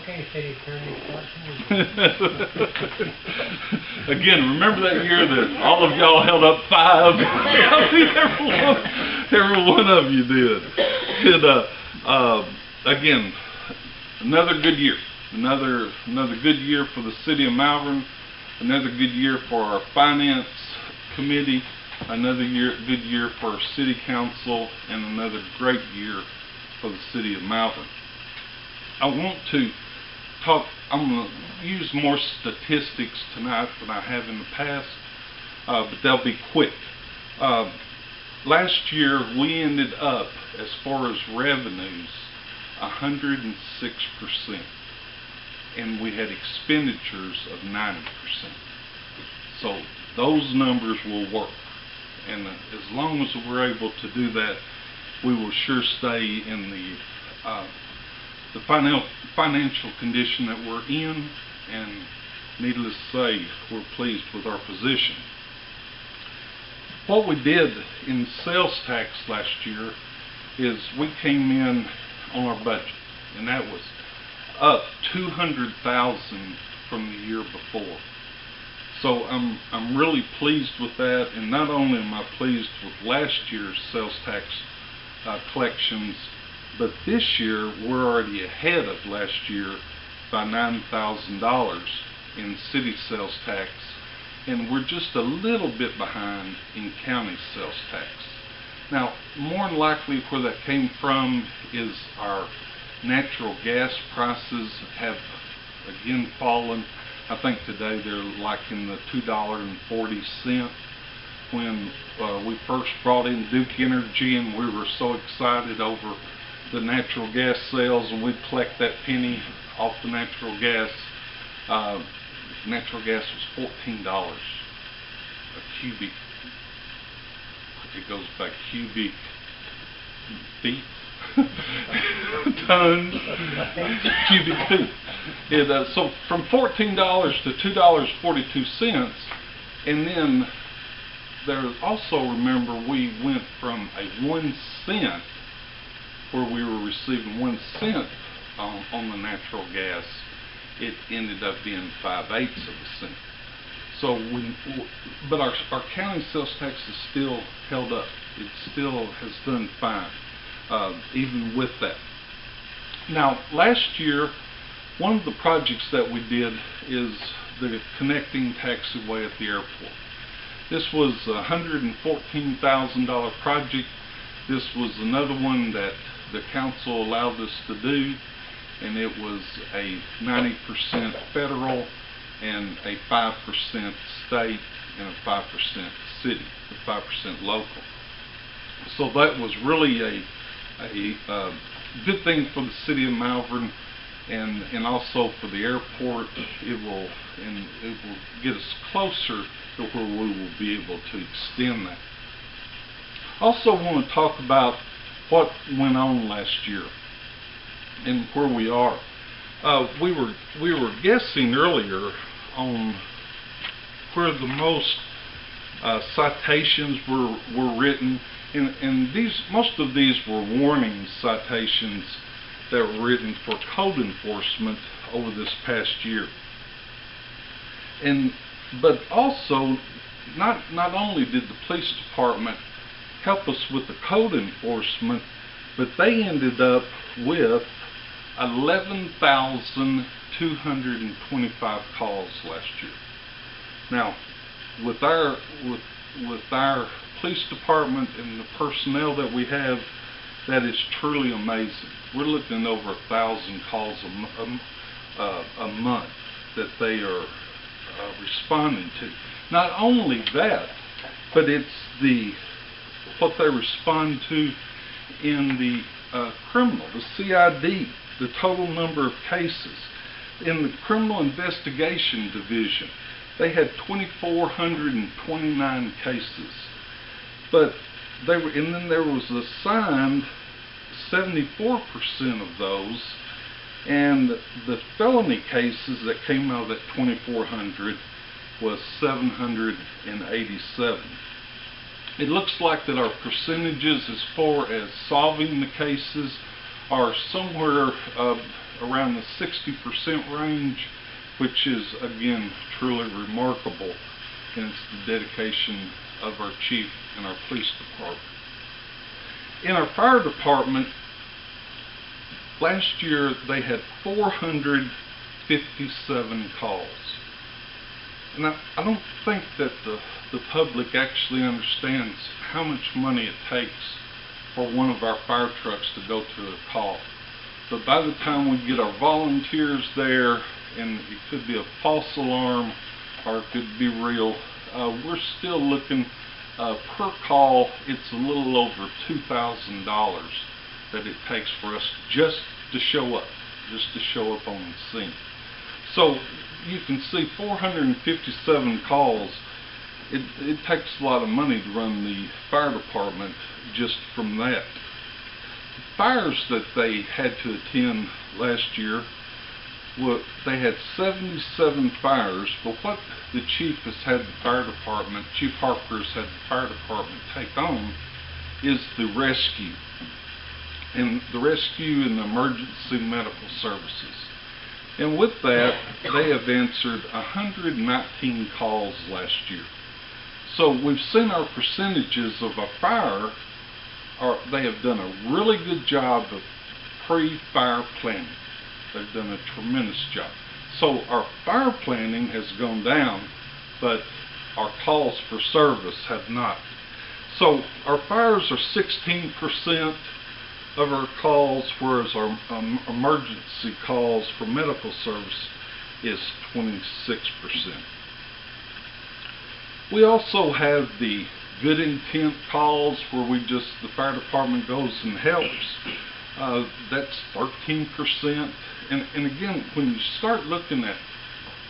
Okay, city attorney, Again, remember that year that all of y'all held up 5? I think every one of you did. Again, another good year. Another good year for the city of Malvern. Another good year for our finance committee. Another good year for our city council, and another great year for the city of Malvern. I want to talk, I'm going to use more statistics tonight than I have in the past, but they'll be quick. Last year we ended up, as far as revenues, 106%, and we had expenditures of 90%. So those numbers will work, and as long as we're able to do that, we will sure stay in the financial condition that we're in, and needless to say, we're pleased with our position. What we did in sales tax last year is we came in on our budget, and that was up $200,000 from the year before. So I'm really pleased with that, and not only am I pleased with last year's sales tax collections, but this year we're already ahead of last year by $9,000 in city sales tax, and we're just a little bit behind in county sales tax. Now, more than likely where that came from is our natural gas prices have again fallen. I think today they're like in the $2.40. When we first brought in Duke Energy, and we were so excited over the natural gas sales, and we'd collect that penny off the natural gas. Natural gas was $14 a cubic. It goes by cubic feet, tons, cubic feet. So from $14 to $2.42, and then there also, remember, we went from a 1 cent, where we were receiving 1 cent on the natural gas. It ended up being 5/8 of a cent. So but our county sales tax is still held up. It still has done fine, even with that. Now, last year, one of the projects that we did is the connecting taxiway at the airport. This was a $114,000 project. This was another one that the council allowed us to do, and it was a 90% federal and a 5% state and a 5% city, a 5% local. So that was really a good thing for the city of Malvern, and also for the airport. It will get us closer to where we will be able to extend that. Also want to talk about what went on last year and where we are. We were guessing earlier on where the most citations were written, and most of these were warning citations that were written for code enforcement over this past year. But also, not only did the police department help us with the code enforcement, but they ended up with 11,225 calls last year. Now, with our police department and the personnel that we have, that is truly amazing. We're looking at over 1,000 calls a month that they are responding to. Not only that, but it's what they respond to in the criminal, the CID, the total number of cases. In the criminal investigation division, they had 2,429 cases, but and then there was assigned 74% of those, and the felony cases that came out of that 2,400 was 787. It looks like that our percentages as far as solving the cases are somewhere around the 60% range, which is, again, truly remarkable, and it's the dedication of our chief and our police department. In our fire department, last year they had 457 calls. And I don't think that the public actually understands how much money it takes for one of our fire trucks to go to a call. But by the time we get our volunteers there, and it could be a false alarm or it could be real, we're still looking per call. It's a little over $2,000 that it takes for us just to show up on the scene. So you can see 457 calls. It takes a lot of money to run the fire department just from that. The fires that they had to attend last year, they had 77 fires, but what the chief has had the fire department, Chief Harper has had the fire department take on is the rescue. And the rescue and the emergency medical services. And with that, they have answered 119 calls last year. So we've seen our percentages of a fire, they have done a really good job of pre-fire planning. They've done a tremendous job. So our fire planning has gone down, but our calls for service have not. So our fires are 16% of our calls, whereas our emergency calls for medical service is 26%. We also have the good intent calls where the fire department goes and helps. That's 13%. And again, when you start looking at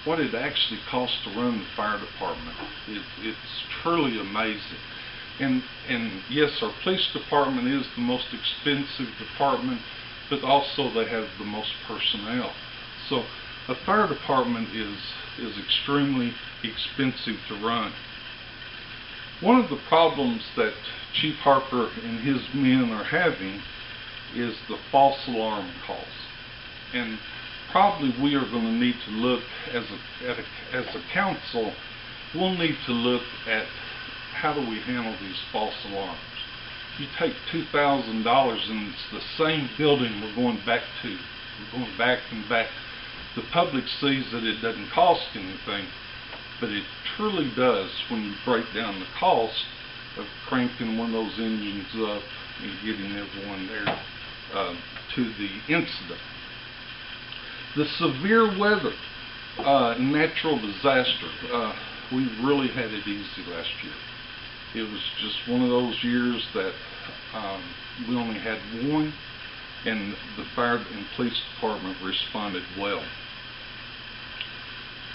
what it actually costs to run the fire department, it's truly amazing. And yes, our police department is the most expensive department, but also they have the most personnel. So a fire department is extremely expensive to run. One of the problems that Chief Harper and his men are having is the false alarm calls. And probably we are going to need to look as a council, we'll need to look at how do we handle these false alarms. You take $2,000 and it's the same building we're going back to. We're going back and back. The public sees that it doesn't cost anything, but it truly does when you break down the cost of cranking one of those engines up and getting everyone there to the incident. The severe weather, natural disaster, we really had it easy last year. It was just one of those years that we only had one, and the fire and police department responded well.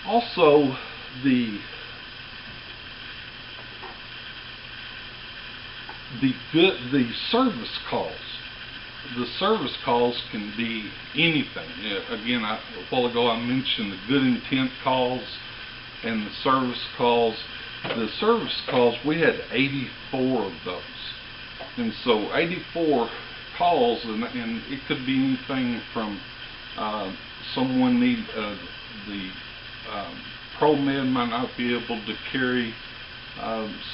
Also, the service calls. The service calls can be anything. Again, a while ago I mentioned the good intent calls and the service calls. The service calls, we had 84 of those. And so 84 calls, and it could be anything from someone the pro-med might not be able to carry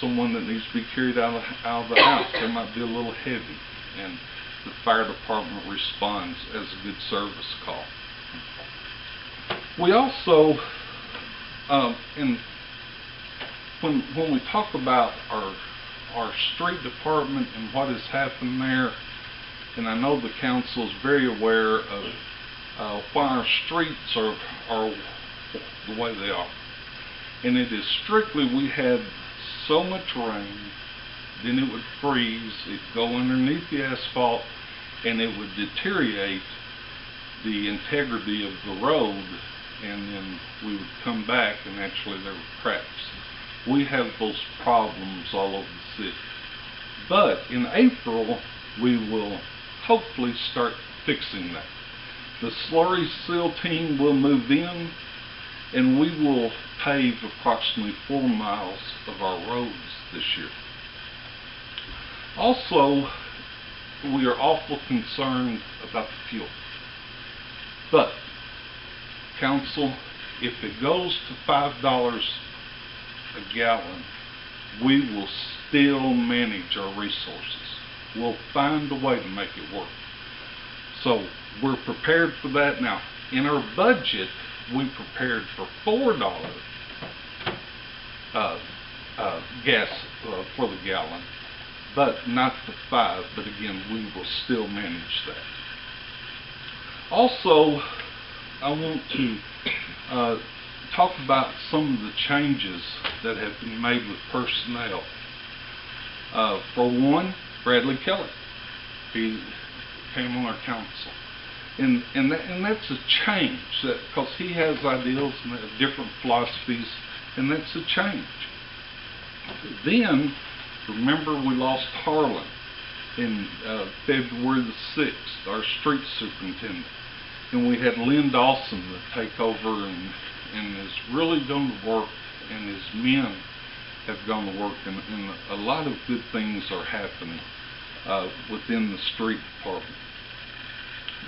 someone that needs to be carried out of the house. They might be a little heavy, and the fire department responds as a good service call. We also, and when we talk about our street department and what has happened there, and I know the council is very aware of why our streets are the way they are. And it is strictly, we had so much rain, then it would freeze, it'd go underneath the asphalt, and it would deteriorate the integrity of the road, and then we would come back and actually there were cracks. We have those problems all over the city. But in April, we will hopefully start fixing that. The slurry seal team will move in, and we will pave approximately 4 miles of our roads this year. Also, we are awful concerned about the fuel. But, council, if it goes to $5 a gallon, we will still manage our resources. We'll find a way to make it work. So we're prepared for that. Now, in our budget, we prepared for $4 gas for the gallon, but not the 5. But again, we will still manage that. Also, I want to talk about some of the changes that have been made with personnel. For one, Bradley Kelly. He came on our council. And that's a change, because he has ideals and different philosophies, and that's a change. Then, remember, we lost Harlan in February the 6th, our street superintendent. And we had Lynn Dawson to take over and is really going to work, and his men have gone to work, and a lot of good things are happening within the street department.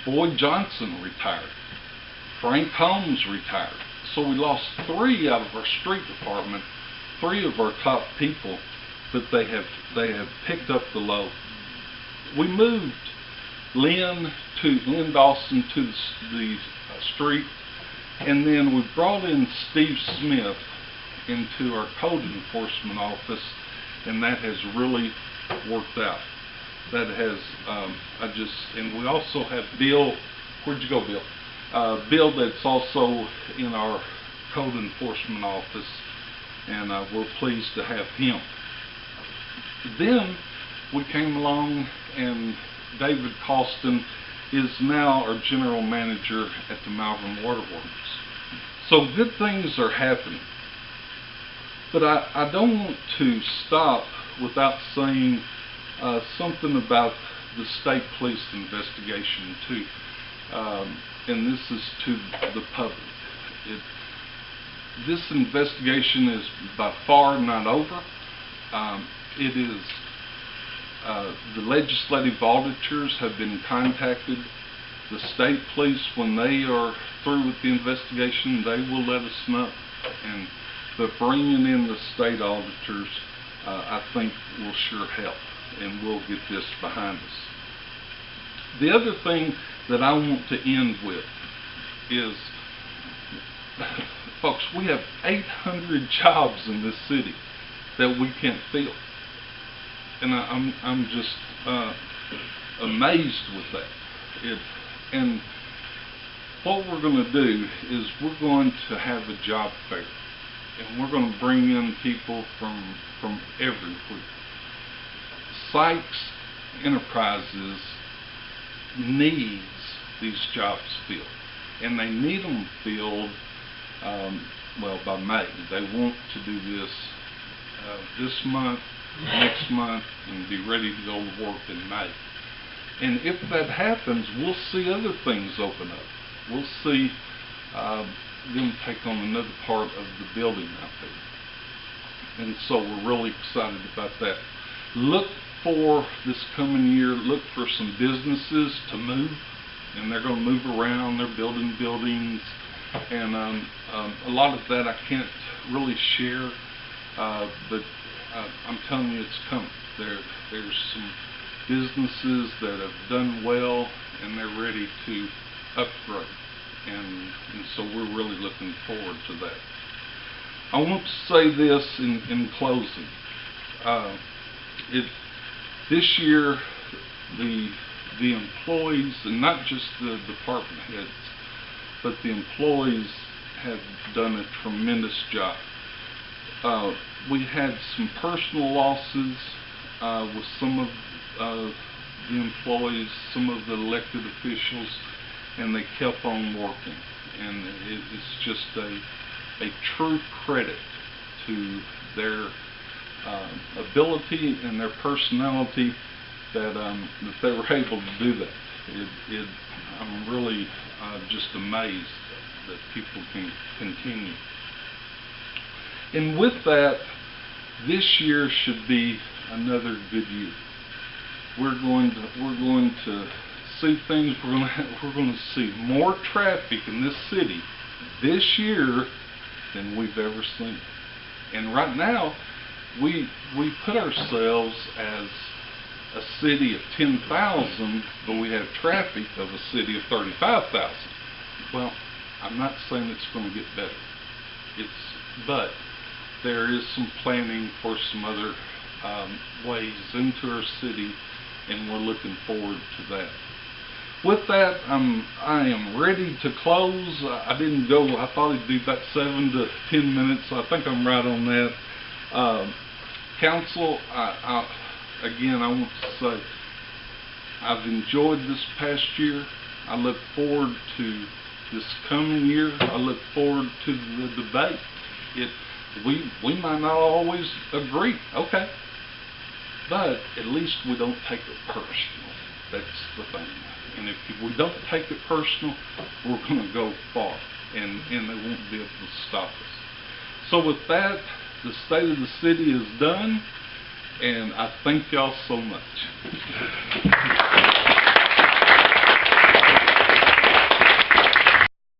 Boyd Johnson retired. Frank Holmes retired. So we lost 3 out of our street department, 3 of our top people, but they have picked up the load. We moved Lynn Dawson to the street, and then we brought in Steve Smith into our code enforcement office, and that has really worked out. That has, and we also have Bill. Where'd you go, Bill? Bill, that's also in our code enforcement office, and we're pleased to have him. Then we came along, and David Costin is now our general manager at the Malvern Water Works. So good things are happening. But I don't want to stop without saying something about the state police investigation too. And this is to the public. This investigation is by far not over. It is the legislative auditors have been contacted. The state police, when they are through with the investigation, they will let us know. But bringing in the state auditors, I think will sure help, and we'll get this behind us. The other thing that I want to end with is, folks, we have 800 jobs in this city that we can't fill. And I'm just amazed with that. And what we're going to do is we're going to have a job fair, and we're going to bring in people from everywhere. Sykes Enterprises needs these jobs filled, and they need them filled by May. They want to do this this month, next month, and be ready to go to work in May. And if that happens, we'll see other things open up. We'll see them take on another part of the building out there. And so we're really excited about that. Look for this coming year, look for some businesses to move, and they're going to move around. They're building buildings, and a lot of that I can't really share, but I'm telling you, it's coming. There's some businesses that have done well, and they're ready to upgrade, and so we're really looking forward to that. I want to say this in closing. This year, the employees, and not just the department heads, but the employees have done a tremendous job. We had some personal losses with some of the employees, some of the elected officials, and they kept on working. And it's just a true credit to their ability and their personality that they were able to do that. I'm really just amazed that people can continue. And with that, this year should be another good year. We're going to see things. We're gonna see more traffic in this city this year than we've ever seen. And right now, we put ourselves as a city of 10,000, but we have traffic of a city of 35,000. Well, I'm not saying it's going to get better. But there is some planning for some other ways into our city, and we're looking forward to that. With that, I am ready to close. I didn't go. I thought it'd be about 7 to 10 minutes. So I think I'm right on that. Council, again, I want to say I've enjoyed this past year. I look forward to this coming year. I look forward to the debate. We might not always agree, okay, but at least we don't take it personal. That's the thing. And if we don't take it personal, we're going to go far, and they won't be able to stop us. So with that, the State of the City is done, and I thank y'all so much.